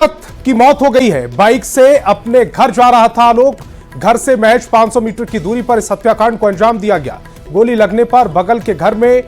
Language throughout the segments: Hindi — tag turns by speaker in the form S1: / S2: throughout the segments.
S1: की मौत हो गई है। बाइक से अपने घर जा रहा था आलोक। घर से महज 500 मीटर की दूरी पर इस हत्याकांड को अंजाम दिया गया। गोली लगने पर बगल के घर में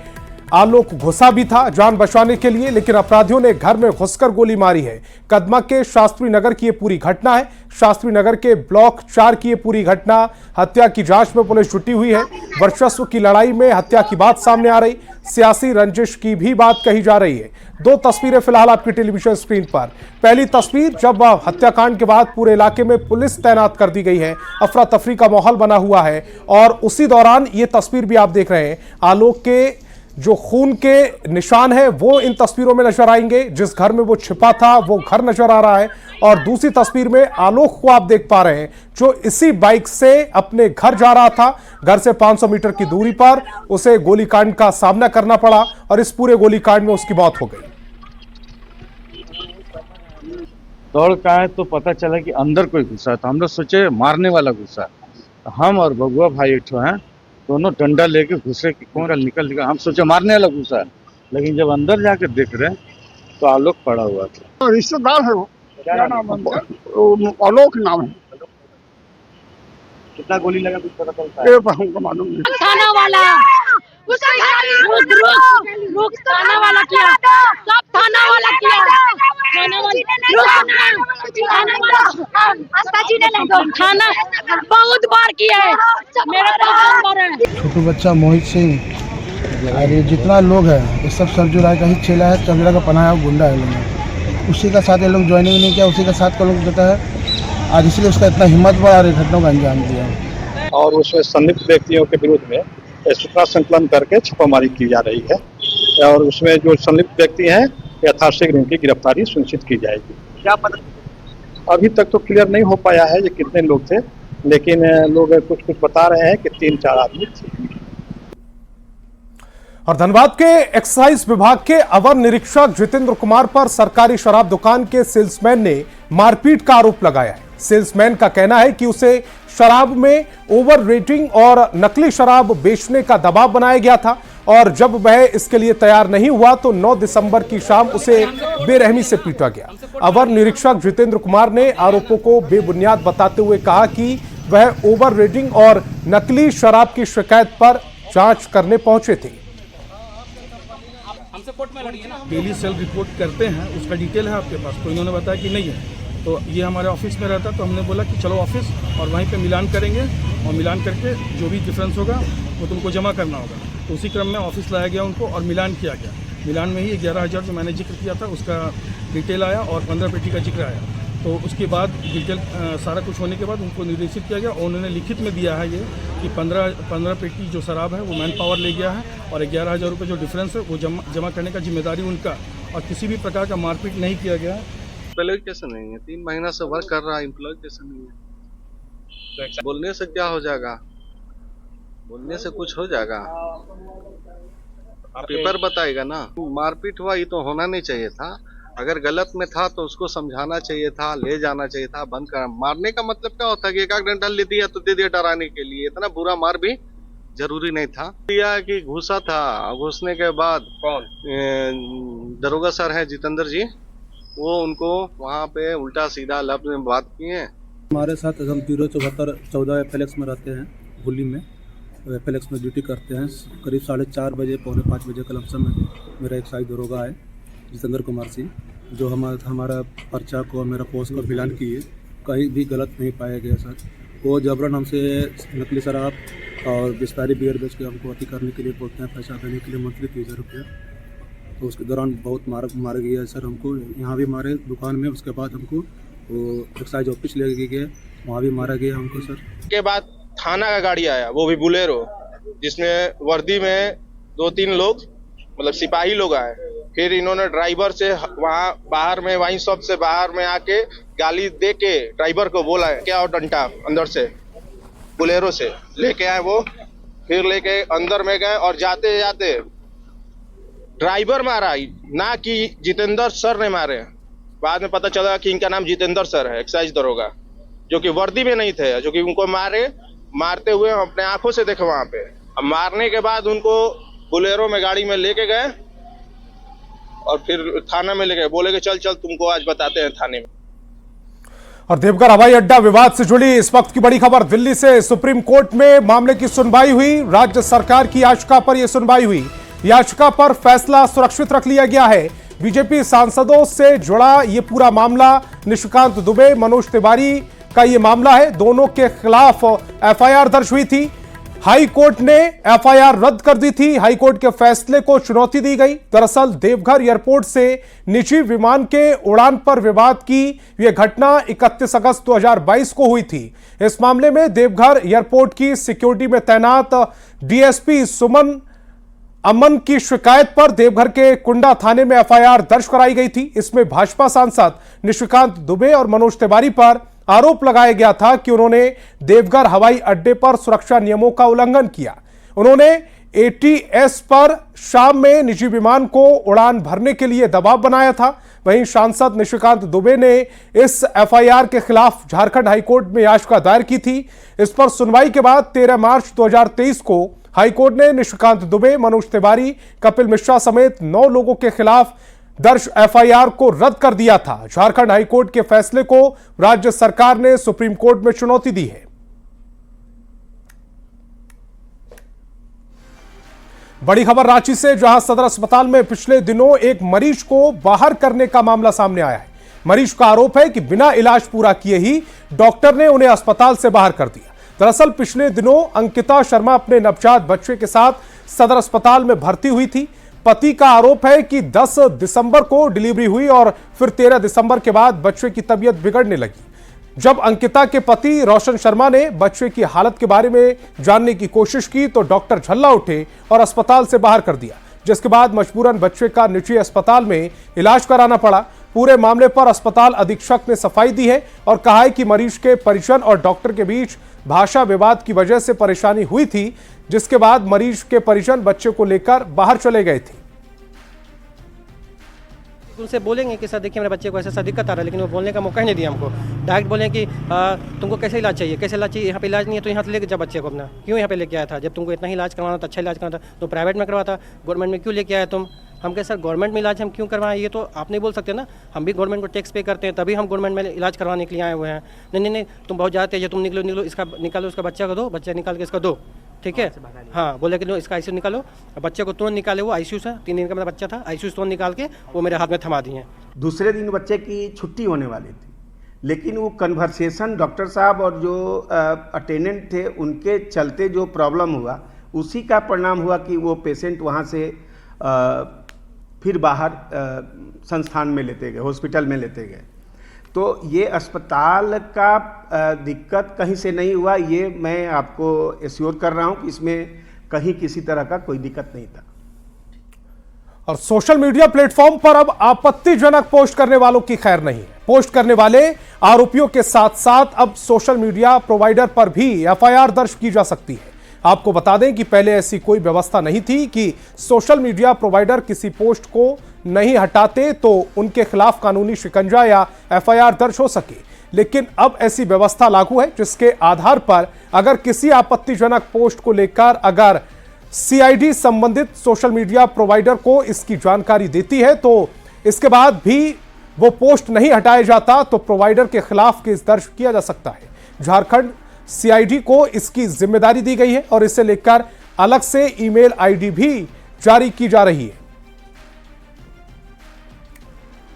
S1: आलोक घुसा भी था जान बचाने के लिए, लेकिन अपराधियों ने घर में घुसकर गोली मारी है। कदमा के शास्त्री नगर की यह पूरी घटना है। शास्त्री नगर के ब्लॉक 4 की यह पूरी घटना। हत्या की जांच में पुलिस जुटी हुई है। वर्चस्व की लड़ाई में हत्या की बात सामने आ रही, सियासी रंजिश की भी बात कही जा रही है। दो तस्वीरें फिलहाल आपकी टेलीविजन स्क्रीन पर। पहली तस्वीर जब हत्याकांड के बाद पूरे इलाके में पुलिस तैनात कर दी गई है, अफरा तफरी का माहौल बना हुआ है, और उसी दौरान ये तस्वीर भी आप देख रहे हैं। आलोक के जो खून के निशान है वो इन तस्वीरों में नजर आएंगे। जिस घर में वो छिपा था वो घर नजर आ रहा है, और दूसरी तस्वीर में आलोक को आप देख पा रहे हैं जो इसी बाइक से अपने घर जा रहा था। घर से 500 मीटर की दूरी पर उसे गोलीकांड का सामना करना पड़ा, और इस पूरे गोलीकांड में उसकी मौत हो गई।
S2: दौड़ का है तो पता चला कि अंदर कोई घुसा था। हम लोग सोचे मारने वाला घुसा। हम और बबुआ भाई एक हैं, दोनों डंडा लेके घुसे कि कौन निकल। हम सोचे मारने वाला घुसा, लेकिन जब अंदर जाके देख रहे तो आलोक पड़ा हुआ था।
S3: रिश्तेदार है वो। क्या नाम है? आलोक नाम है।
S2: कितना गोली लगा कुछ पता चलता है?
S3: हमको मालूम नहीं।
S4: थाना वाला रुक थाना वाला किया, सब थाना वाला किया। थाना बहुत बार किया है, मेरा बहुत बार है।
S5: छोटू बच्चा मोहित सिंह और ये जितना लोग है ये सब सरजू राय का ही चेला है। चंद्रा का पनाह गुंडा है लोग, उसी का साथ ये लोग ज्वाइनिंग नहीं किया, उसी का साथ का लोग देता है आज, इसलिए उसका इतना हिम्मत बढ़ा और घटनाओं का अंजाम दिया।
S6: और उसमें संदिग्ध व्यक्तियों के विरुद्ध में सूचना संकलन करके छापामारी की जा रही है, और उसमें जो संलिप्त व्यक्ति हैं यथाशीघ्र उनकी गिरफ्तारी सुनिश्चित की जाएगी। क्या पता अभी तक तो क्लियर नहीं हो पाया है ये कितने लोग थे, लेकिन लोग कुछ बता रहे हैं कि 3-4 आदमी थे।
S1: और धनबाद के एक्साइज विभाग के अवर निरीक्षक जितेंद्र कुमार पर सरकारी शराब दुकान के सेल्समैन ने मारपीट का आरोप लगाया है। सेल्समैन का कहना है कि उसे शराब में ओवर रेटिंग और नकली शराब बेचने का दबाव बनाया गया था, और जब वह इसके लिए तैयार नहीं हुआ तो 9 दिसंबर की शाम उसे बेरहमी से पीटा गया। अवर निरीक्षक जितेंद्र कुमार ने आरोपों को बेबुनियाद बताते हुए कहा कि वह ओवर रेटिंग और नकली शराब की शिकायत पर जांच करने पहुंचे थे।
S7: डेली सेल रिपोर्ट करते हैं, उसका डिटेल है आपके पास? तो इन्होंने बताया कि नहीं है। तो ये हमारे ऑफिस में रहता, तो हमने बोला कि चलो ऑफिस और वहीं पे मिलान करेंगे, और मिलान करके जो भी डिफरेंस होगा वो तुमको जमा करना होगा। तो उसी क्रम में ऑफिस लाया गया उनको और मिलान किया गया। मिलान में ही 11,000 जो मैंने जिक्र किया था उसका डिटेल आया, और 15 पेटी का जिक्र आया। तो उसके बाद डिटेल सारा कुछ होने के बाद उनको निर्देशित किया गया, और उन्होंने लिखित में दिया है ये कि 15 पेटी जो शराब है वो मैन पावर ले गया है, और 11,000 रुपये जो डिफरेंस है वो जमा करने का जिम्मेदारी उनका, और किसी भी प्रकार का मारपीट नहीं किया गया है।
S8: एम्प्लॉय कैसे नहीं है? 3 महीना से वर्क कर रहा है, एम्प्लॉय कैसे नहीं है? तो बोलने से क्या हो जाएगा? बोलने से कुछ हो जाएगा? पेपर बताएगा ना। मारपीट हुआ ये तो होना नहीं चाहिए था। अगर गलत में था तो उसको समझाना चाहिए था, ले जाना चाहिए था, बंद कर। मारने का मतलब क्या होता है कि एक डंडा ले दिया तो दे दिया डराने के लिए, इतना बुरा मार भी जरूरी नहीं था। दिया कि घुसा था, घुसने के बाद कौन दरोगा सर है जितेंद्र जी, वो उनको वहाँ पे उल्टा सीधा लफ्ज में बात किए।
S5: हमारे साथ हम 074-14 FLX में रहते हैं, होली में FLX में ड्यूटी करते हैं। करीब 4:30 बजे 4:45 बजे का लमसम में मेरा एक्साइज दरोगा है जितेंद्र कुमार सिंह, जो हमारा पर्चा को, मेरा पोस्ट को मिलान किए, कहीं भी गलत नहीं पाया गया सर। वो जबरन हमसे नकली शराब और बिस्तारी बियर बेच के हमको अति करने के लिए बोलते हैं, पैसा देने के लिए मंथली 30,000 रुपये। तो उसके दौरान बहुत मार गया सर हमको, यहाँ भी मारे दुकान में। उसके बाद हमको वो एक्साइज ऑफिस ले गए, वहाँ भी मारा गया हमको सर।
S9: के बाद थाना का गाड़ी आया, वो भी बुलेरो, जिसमें वर्दी में 2-3 लोग मतलब सिपाही लोग आए। फिर इन्होंने ड्राइवर से वहाँ बाहर में वाइन शॉप से बाहर में आके गाली दे के ड्राइवर को बोला क्या, और डंडा अंदर से बुलेरो से लेके आए वो। फिर लेके अंदर में गए, और जाते जाते ड्राइवर मारा, ना कि जितेंद्र सर ने मारे। बाद में पता चला कि इनका नाम जितेंद्र सर है, एक्साइज दरोगा, जो कि वर्दी में नहीं थे, जो कि उनको मारते हुए हम अपने आंखों से देखे वहां पे। अब मारने के बाद उनको बुलेरो में गाड़ी में लेके गए, और फिर थाना में ले गए, बोले कि चल तुमको आज बताते हैं थाने में।
S1: और देवघर हवाई अड्डा विवाद से जुड़ी इस वक्त की बड़ी खबर दिल्ली से। सुप्रीम कोर्ट में मामले की सुनवाई हुई। राज्य सरकार की याचिका पर यह सुनवाई हुई। याचिका पर फैसला सुरक्षित रख लिया गया है। बीजेपी सांसदों से जुड़ा यह पूरा मामला निशिकांत दुबे, मनोज तिवारी का यह मामला है। दोनों के खिलाफ एफआईआर दर्ज हुई थी। हाई कोर्ट ने एफआईआर रद्द कर दी थी। हाई कोर्ट के फैसले को चुनौती दी गई। दरअसल देवघर एयरपोर्ट से निजी विमान के उड़ान पर विवाद की यह घटना 31 अगस्त 2022 को हुई थी। इस मामले में देवघर एयरपोर्ट की सिक्योरिटी में तैनात डीएसपी सुमन अमन की शिकायत पर देवघर के कुंडा थाने में एफआईआर दर्ज कराई गई थी। इसमें भाजपा सांसद निशिकांत दुबे और मनोज तिवारी पर आरोप लगाया गया था कि उन्होंने देवघर हवाई अड्डे पर सुरक्षा नियमों का उल्लंघन किया। उन्होंने एटीएस पर शाम में निजी विमान को उड़ान भरने के लिए दबाव बनाया था। वहीं सांसद निशिकांत दुबे ने इस एफआईआर के खिलाफ झारखंड हाईकोर्ट में याचिका दायर की थी। इस पर सुनवाई के बाद 13 मार्च 2023 को हाईकोर्ट ने निशिकांत दुबे, मनोज तिवारी, कपिल मिश्रा समेत 9 लोगों के खिलाफ दर्ज एफआईआर को रद्द कर दिया था। झारखंड हाईकोर्ट के फैसले को राज्य सरकार ने सुप्रीम कोर्ट में चुनौती दी है। बड़ी खबर रांची से, जहां सदर अस्पताल में पिछले दिनों एक मरीज को बाहर करने का मामला सामने आया है। मरीज का आरोप है कि बिना इलाज पूरा किए ही डॉक्टर ने उन्हें अस्पताल से बाहर कर दिया। दरअसल पिछले दिनों अंकिता शर्मा अपने नवजात बच्चे के साथ सदर अस्पताल में भर्ती हुई थी। पति का आरोप है कि 10 दिसंबर को डिलीवरी हुई और फिर 13 दिसंबर के बाद बच्चे की तबीयत बिगड़ने लगी। जब अंकिता के पति रोशन शर्मा ने बच्चे की हालत के बारे में जानने की कोशिश की तो डॉक्टर झल्ला उठे और अस्पताल से बाहर कर दिया, जिसके बाद मजबूरन बच्चे का निजी अस्पताल में इलाज कराना पड़ा। पूरे मामले पर अस्पताल अधीक्षक ने सफाई दी है और कहा है कि मरीज के परिजन और डॉक्टर के बीच भाषा विवाद की वजह से परेशानी हुई थी, जिसके बाद मरीज के परिजन बच्चे को लेकर बाहर चले गए थे।
S10: उनसे बोलेंगे कि सर देखिए मेरे बच्चे को ऐसा दिक्कत आ रहा है, लेकिन वो बोलने का मौका ही नहीं दिया हमको। डायरेक्ट बोले कि तुमको कैसे इलाज चाहिए, कैसे इलाज चाहिए, यहाँ पे इलाज नहीं है तो यहाँ से लेके जा बच्चे को अपना। क्यों यहाँ पे लेके आया था? जब तुमको इतना ही इलाज करवाना था, अच्छा इलाज करवाना था तो प्राइवेट में करवाता, गवर्नमेंट में क्यों लेके आया तुम? हम कहे सर गवर्नमेंट में इलाज हम क्यों करवाएं, ये तो आप नहीं बोल सकते ना। हम भी गवर्नमेंट को टैक्स पे करते हैं, तभी हम गवर्नमेंट में इलाज करवाने के लिए आए हुए हैं। नहीं तुम बहुत ज़्यादा तेज है, तुम निकलो इसका निकालो, उसका बच्चा को दो, बच्चा निकाल के इसका दो, ठीक है। हाँ बोले कि लो इसका आईसीयू निकालो। बच्चे को तुरंत निकाले, वो आईसीयू से 3 दिन का मेरा बच्चा था, आईसीयू से तुरंत निकाल के वो मेरे हाथ में थमा दिए।
S11: दूसरे दिन बच्चे की छुट्टी होने वाली थी, लेकिन वो कन्वर्सेशन डॉक्टर साहब और जो अटेंडेंट थे उनके चलते जो प्रॉब्लम हुआ, उसी का परिणाम हुआ कि वो पेशेंट वहाँ से फिर बाहर संस्थान में लेते गए, हॉस्पिटल में लेते गए। तो ये अस्पताल का दिक्कत कहीं से नहीं हुआ, ये मैं आपको एश्योर कर रहा हूँ कि इसमें कहीं किसी तरह का कोई दिक्कत नहीं था।
S1: और सोशल मीडिया प्लेटफॉर्म पर अब आपत्तिजनक पोस्ट करने वालों की खैर नहीं है। पोस्ट करने वाले आरोपियों के साथ साथ अब सोशल मीडिया प्रोवाइडर पर भी एफआईआर दर्ज की जा सकती है। आपको बता दें कि पहले ऐसी कोई व्यवस्था नहीं थी कि सोशल मीडिया प्रोवाइडर किसी पोस्ट को नहीं हटाते तो उनके खिलाफ कानूनी शिकंजा या एफआईआर दर्ज हो सके। लेकिन अब ऐसी व्यवस्था लागू है जिसके आधार पर अगर किसी आपत्तिजनक पोस्ट को लेकर अगर सीआईडी संबंधित सोशल मीडिया प्रोवाइडर को इसकी जानकारी देती है तो इसके बाद भी वो पोस्ट नहीं हटाया जाता तो प्रोवाइडर के खिलाफ केस दर्ज किया जा सकता है। झारखंड सीआईडी को इसकी जिम्मेदारी दी गई है और इसे लेकर अलग से ईमेल आईडी भी जारी की जा रही है।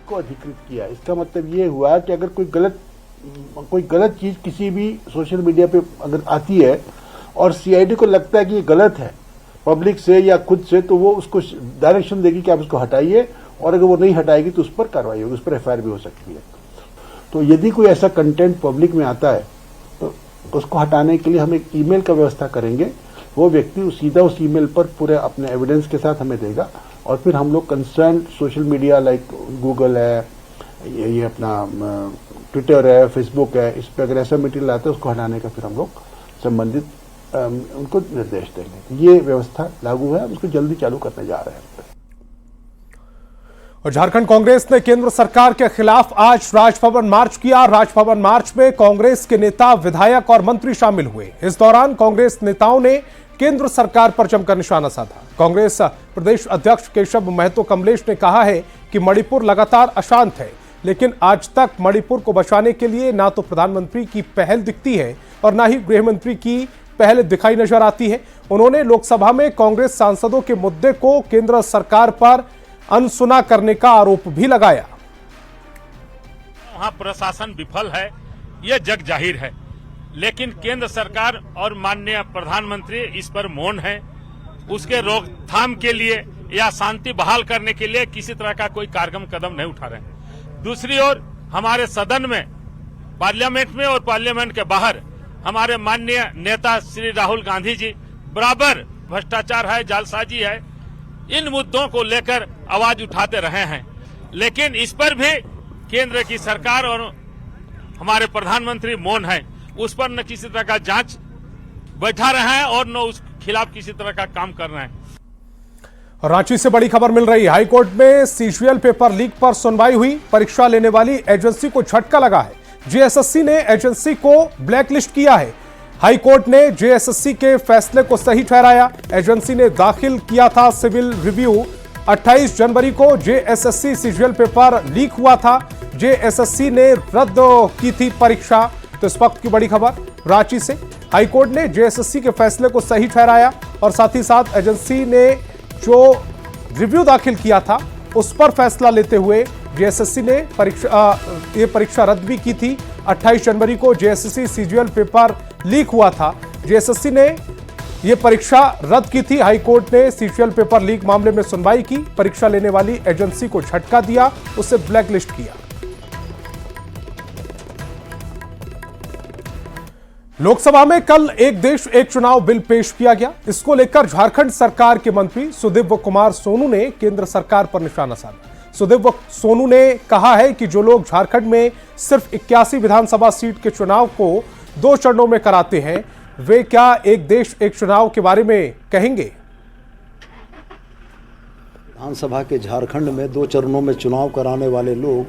S3: को अधिकृत किया, इसका मतलब ये हुआ कि अगर कोई गलत चीज किसी भी सोशल मीडिया पे अगर आती है और सीआईडी को लगता है कि ये गलत है पब्लिक से या खुद से, तो वो उसको डायरेक्शन देगी कि आप उसको हटाइए, और अगर वो नहीं हटाएगी तो उस पर कार्रवाई होगी, उस पर एफआईआर भी हो सकती है। तो यदि कोई ऐसा कंटेंट पब्लिक में आता है तो उसको हटाने के लिए हम एक ईमेल का व्यवस्था करेंगे। वो व्यक्ति सीधा उस ईमेल पर पूरे अपने एविडेंस के साथ हमें देगा और फिर हम लोग concern social media like Google है, ये अपना ट्विटर है, फेसबुक है, इस पर अगर ऐसा मटीरियल आता है उसको हटाने का फिर हम लोग संबंधित उनको निर्देश देंगे। ये व्यवस्था लागू है, उसको जल्दी चालू करने जा रहे हैं।
S1: और झारखंड कांग्रेस ने केंद्र सरकार के खिलाफ आज राजभवन मार्च किया। राजभवन मार्च में कांग्रेस के नेता, विधायक और मंत्री शामिल हुए। इस दौरान कांग्रेस नेताओं ने केंद्र सरकार पर जमकर निशाना साधा। कांग्रेस प्रदेश अध्यक्ष केशव महतो कमलेश ने कहा है कि मणिपुर लगातार अशांत है, लेकिन आज तक मणिपुर को बचाने के लिए ना तो प्रधानमंत्री की पहल दिखती है और ना ही गृह मंत्री की पहल दिखाई नजर आती है। उन्होंने लोकसभा में कांग्रेस सांसदों के मुद्दे को केंद्र सरकार पर अनसुना करने का आरोप भी लगाया।
S12: वहां प्रशासन विफल है, यह जग जाहिर है, लेकिन केंद्र सरकार और माननीय प्रधानमंत्री इस पर मौन है। उसके रोकथाम के लिए या शांति बहाल करने के लिए किसी तरह का कोई कारगर कदम नहीं उठा रहे हैं। दूसरी ओर हमारे सदन में, पार्लियामेंट में और पार्लियामेंट के बाहर हमारे माननीय नेता श्री राहुल गांधी जी बराबर भ्रष्टाचार है, जालसाजी है, इन मुद्दों को लेकर आवाज उठाते रहे हैं, लेकिन इस पर भी केंद्र की सरकार और हमारे प्रधानमंत्री मौन है। उस पर न किसी तरह का जांच बैठा रहे हैं और न उस खिलाफ किसी तरह का काम कर रहे हैं।
S1: रांची से बड़ी खबर मिल रही है। हाईकोर्ट में सीजीएल पेपर लीक पर सुनवाई हुई। परीक्षा लेने वाली एजेंसी को झटका लगा है। जेएसएससी ने एजेंसी को ब्लैकलिस्ट किया है। हाईकोर्ट ने जेएसएससी के फैसले को सही ठहराया। एजेंसी ने दाखिल किया था सिविल रिव्यू। 28 जनवरी को जेएसएससी सीजीएल पेपर लीक हुआ था। जेएसएससी ने रद्द की थी परीक्षा। तो इस वक्त की बड़ी खबर रांची से। हाईकोर्ट ने जेएसएससी के फैसले को सही ठहराया और साथ ही साथ एजेंसी ने जो रिव्यू दाखिल किया था उस पर फैसला लेते हुए जेएसएससी ने परीक्षा रद्द भी की थी। 28 जनवरी को जेएसएससी सीजीएल पेपर लीक हुआ था। जेएसएससी ने यह परीक्षा रद्द की थी। हाईकोर्ट ने सीजीएल पेपर लीक मामले में सुनवाई की। परीक्षा लेने वाली एजेंसी को झटका दिया, उसे ब्लैकलिस्ट किया। लोकसभा में कल एक देश एक चुनाव बिल पेश किया गया। इसको लेकर झारखंड सरकार के मंत्री सुदीव्य कुमार सोनू ने केंद्र सरकार पर निशाना साधा। सुदीव्य सोनू ने कहा है कि जो लोग झारखंड में सिर्फ 81 विधानसभा सीट के चुनाव को 2 चरणों में कराते हैं, वे क्या एक देश एक चुनाव के बारे में कहेंगे?
S13: विधानसभा के झारखंड में 2 चरणों में चुनाव कराने वाले लोग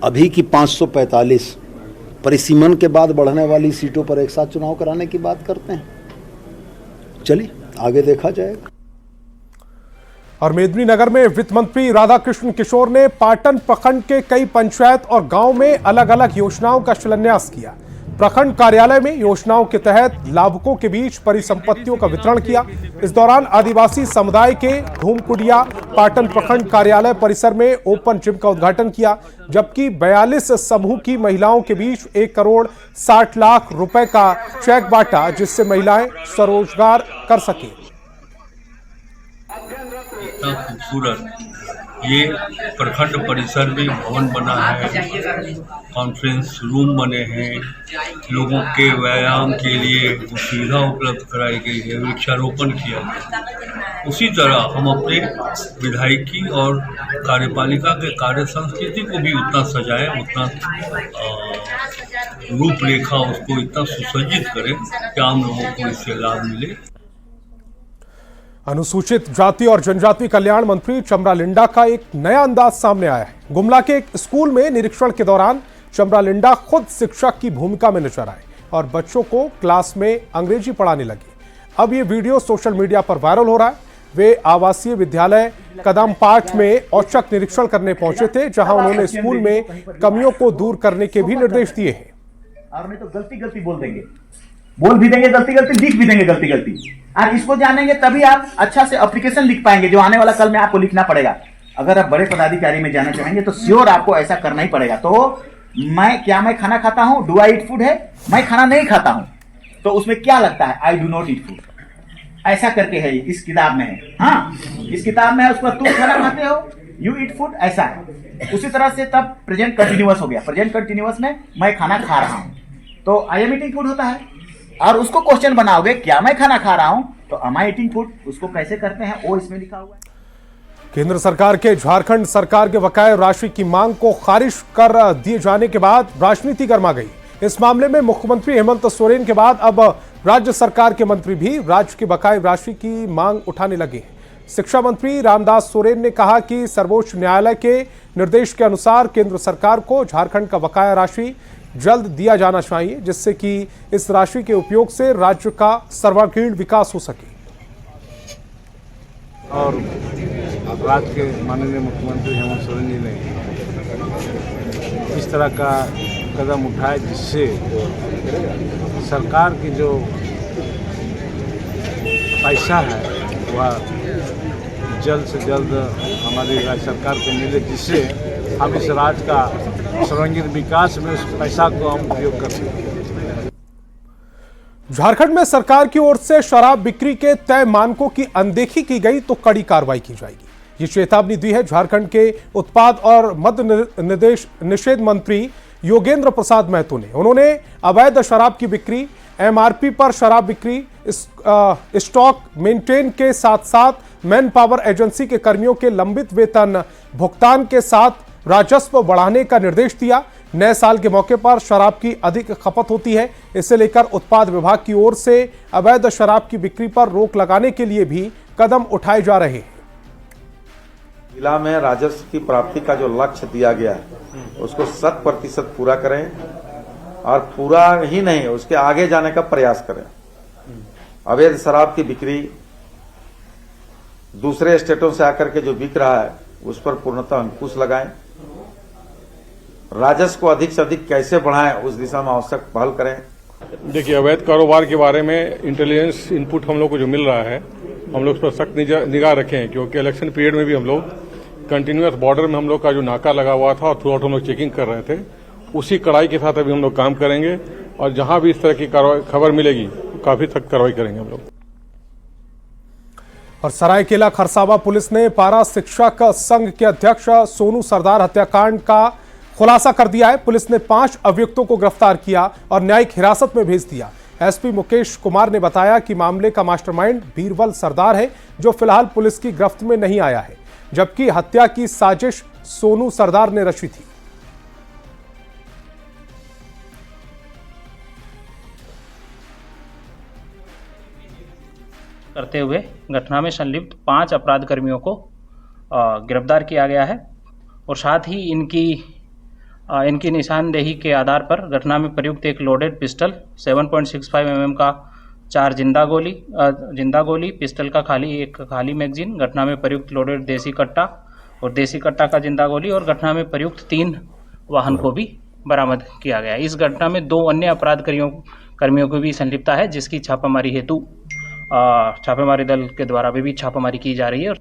S13: अभी की 545 परिसीमन के बाद बढ़ने वाली सीटों पर एक साथ चुनाव कराने की बात करते हैं। चलिए आगे देखा जाएगा।
S1: और मेदिनीनगर में वित्त मंत्री राधाकृष्ण किशोर ने पाटन प्रखंड के कई पंचायत और गांव में अलग अलग योजनाओं का शिलान्यास किया। प्रखंड कार्यालय में योजनाओं के तहत लाभुकों के बीच परिसंपत्तियों का वितरण किया। इस दौरान आदिवासी समुदाय के धूमकुडिया पाटन प्रखंड कार्यालय परिसर में ओपन जिम का उद्घाटन किया, जबकि 42 समूह की महिलाओं के बीच 1 करोड़ 60 लाख रुपए का चेक बांटा, जिससे महिलाएं स्वरोजगार कर सके।
S14: इतना खूबसूरत ये प्रखंड परिसर में भवन बना है, कॉन्फ्रेंस रूम बने हैं, लोगों के व्यायाम के लिए सुविधा उपलब्ध कराई गई है, वृक्षारोपण किया गया। उसी तरह हम अपने विधायकी और कार्यपालिका के कार्य संस्कृति को भी उतना सजाएं, उतना रूपरेखा उसको इतना सुसज्जित करें कि आम लोगों को इससे लाभ मिले।
S1: अनुसूचित जाति और जनजाति कल्याण मंत्री चमरा लिंडा का एक नया अंदाज सामने आया है। गुमला के एक स्कूल में निरीक्षण के दौरान चमरा लिंडा खुद शिक्षक की भूमिका में नजर आए और बच्चों को क्लास में अंग्रेजी पढ़ाने लगे। अब ये वीडियो सोशल मीडिया पर वायरल हो रहा है। वे आवासीय विद्यालय कदमपाठ में औचक निरीक्षण करने पहुंचे थे, जहां उन्होंने स्कूल में कमियों को दूर करने के भी निर्देश दिए हैं।
S15: और नहीं तो गलती बोल देंगे, बोल भी देंगे गलती, लिख भी देंगे गलती। और इसको जानेंगे तभी आप अच्छा से एप्लीकेशन लिख पाएंगे, जो आने वाला कल में आपको लिखना पड़ेगा। अगर आप बड़े पदाधिकारी में जाना चाहेंगे तो श्योर आपको ऐसा करना ही पड़ेगा। तो मैं खाना खाता हूं, डू आई ईट फूड है, मैं खाना नहीं खाता हूं, तो उसमें क्या लगता है, I do not eat food, ऐसा करके है, इस किताब में है। हाँ, इस किताब में है, उस पर तुम खाना खाते हो, यू ईट फूड, ऐसा है। उसी तरह से तब प्रेजेंट कंटिन्यूअस हो गया। प्रेजेंट कंटिन्यूअस में मैं खाना खा रहा हूं, तो आई एम ईटिंग फूड होता है। और उसको क्वेश्चन बनाओगे, क्या मैं खाना खा रहा हूं, तो am I eating food, उसको कैसे करते हैं वो इसमें लिखा हुआ है।
S1: केंद्र सरकार के झारखंड सरकार के बकाया राशि की मांग को खारिज कर दिए जाने के बाद राजनीति गर्मा गई। इस मामले में मुख्यमंत्री हेमंत सोरेन के बाद अब राज्य सरकार के मंत्री भी राज्य की बकाया राशि की मांग उठाने लगे हैं। शिक्षा मंत्री रामदास सोरेन ने कहा कि सर्वोच्च न्यायालय के निर्देश के अनुसार केंद्र सरकार को झारखंड का बकाया राशि जल्द दिया जाना चाहिए, जिससे कि इस राशि के उपयोग से राज्य का सर्वांगीण विकास हो सके।
S2: और राज्य के माननीय मुख्यमंत्री हेमंत सोरेन जी ने इस तरह का कदम उठाए जिससे सरकार की जो पैसा है वह जल्द से जल्द हमारी राज्य सरकार को मिले, जिससे हम इस राज्य का सर्वांगीण विकास में उस पैसा को हम उपयोग कर सकें।
S1: झारखंड में सरकार की ओर से शराब बिक्री के तय मानकों की अनदेखी की गई तो कड़ी कार्रवाई की जाएगी, ये चेतावनी दी है झारखंड के उत्पाद और मद्य निषेध मंत्री योगेंद्र प्रसाद महतो ने। उन्होंने अवैध शराब की बिक्री, एमआरपी पर शराब बिक्री, स्टॉक मेंटेन के साथ साथ मैन पावर एजेंसी के कर्मियों के लंबित वेतन भुगतान के साथ राजस्व बढ़ाने का निर्देश दिया। नए साल के मौके पर शराब की अधिक खपत होती है, इसे लेकर उत्पाद विभाग की ओर से अवैध शराब की बिक्री पर रोक लगाने के लिए भी कदम उठाए जा रहे हैं।
S16: जिला में राजस्व की प्राप्ति का जो लक्ष्य दिया गया है उसको 100% पूरा करें और पूरा ही नहीं उसके आगे जाने का प्रयास करें। अवैध शराब की बिक्री दूसरे स्टेटों से आकर के जो बिक रहा है उस पर पूर्णतः अंकुश लगाएं। राजस्व को अधिक से अधिक कैसे बढ़ाएं उस दिशा में आवश्यक पहल करें।
S6: देखिए, अवैध कारोबार के बारे में इंटेलिजेंस इनपुट हम लोग को जो मिल रहा है, हम लोग उस पर सख्त निगाह रखे हैं, क्योंकि इलेक्शन पीरियड में भी हम लोग कंटिन्यूअस बॉर्डर में हम लोग का जो नाका लगा हुआ था और थ्रू आउट हम लोग चेकिंग कर रहे थे, उसी कड़ाई के साथ अभी हम लोग काम करेंगे और जहां भी इस तरह की खबर मिलेगी काफी सख्त कार्रवाई करेंगे हम लोग।
S1: और सरायकेला खरसावां पुलिस ने पारा शिक्षक संघ के अध्यक्ष सोनू सरदार हत्याकांड का खुलासा कर दिया है। पुलिस ने 5 अभियुक्तों को गिरफ्तार किया और न्यायिक हिरासत में भेज दिया। एसपी मुकेश कुमार ने बताया कि मामले का मास्टरमाइंड बीरबल सरदार है, जो फिलहाल पुलिस की गिरफ्त में नहीं आया है, जबकि हत्या की साजिश सोनू सरदार ने रची थी।
S17: करते हुए घटना में संलिप्त 5 अपराध कर्मियों को गिरफ्तार किया गया है और साथ ही इनकी निशानदेही के आधार पर घटना में प्रयुक्त एक लोडेड पिस्टल 7.65 mm का 4 जिंदा गोली, पिस्टल का एक खाली मैगजीन, घटना में प्रयुक्त लोडेड देसी कट्टा का जिंदा गोली और घटना में प्रयुक्त 3 वाहन को भी बरामद किया गया। इस घटना में 2 अन्य अपराध कर्मियों को भी संलिप्तता है, जिसकी छापामारी हेतु छापेमारी दल के द्वारा भी छापामारी की जा रही है।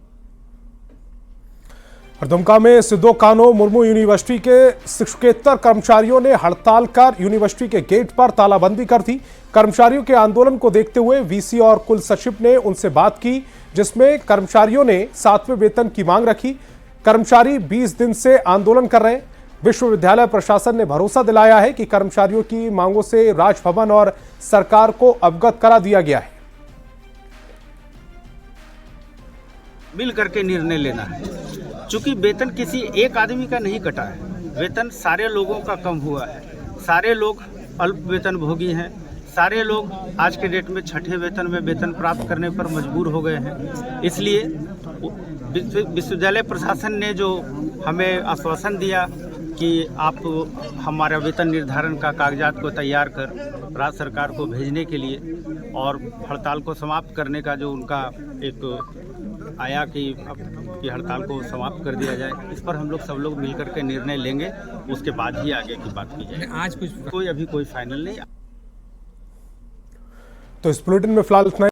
S1: और दुमका में सिद्धो कान्हो मुर्मू यूनिवर्सिटी के शिक्षकेतर कर्मचारियों ने हड़ताल कर यूनिवर्सिटी के गेट पर तालाबंदी कर दी। कर्मचारियों के आंदोलन को देखते हुए वीसी और कुल सचिव ने उनसे बात की, जिसमें कर्मचारियों ने 7वें वेतन की मांग रखी। कर्मचारी 20 दिन से आंदोलन कर रहे हैं। विश्वविद्यालय प्रशासन ने भरोसा दिलाया है कि कर्मचारियों की मांगों से राजभवन और सरकार को अवगत करा दिया गया है।
S11: मिल करके निर्णय लेना है, चूंकि वेतन किसी एक आदमी का नहीं कटा है, वेतन सारे लोगों का कम हुआ है। सारे लोग अल्प वेतन भोगी हैं, सारे लोग आज के डेट में 6ठे वेतन में वेतन प्राप्त करने पर मजबूर हो गए हैं। इसलिए विश्वविद्यालय प्रशासन ने जो हमें आश्वासन दिया कि आप हमारा वेतन निर्धारण का कागजात को तैयार कर राज्य सरकार को भेजने के लिए और हड़ताल को समाप्त करने का जो उनका एक आया कि हड़ताल को समाप्त कर दिया जाए, इस पर हम लोग सब लोग मिलकर के निर्णय लेंगे, उसके बाद ही आगे की बात की जाए। आज अभी कोई फाइनल नहीं।
S1: तो इस बुलेटिन में फिलहाल इतना।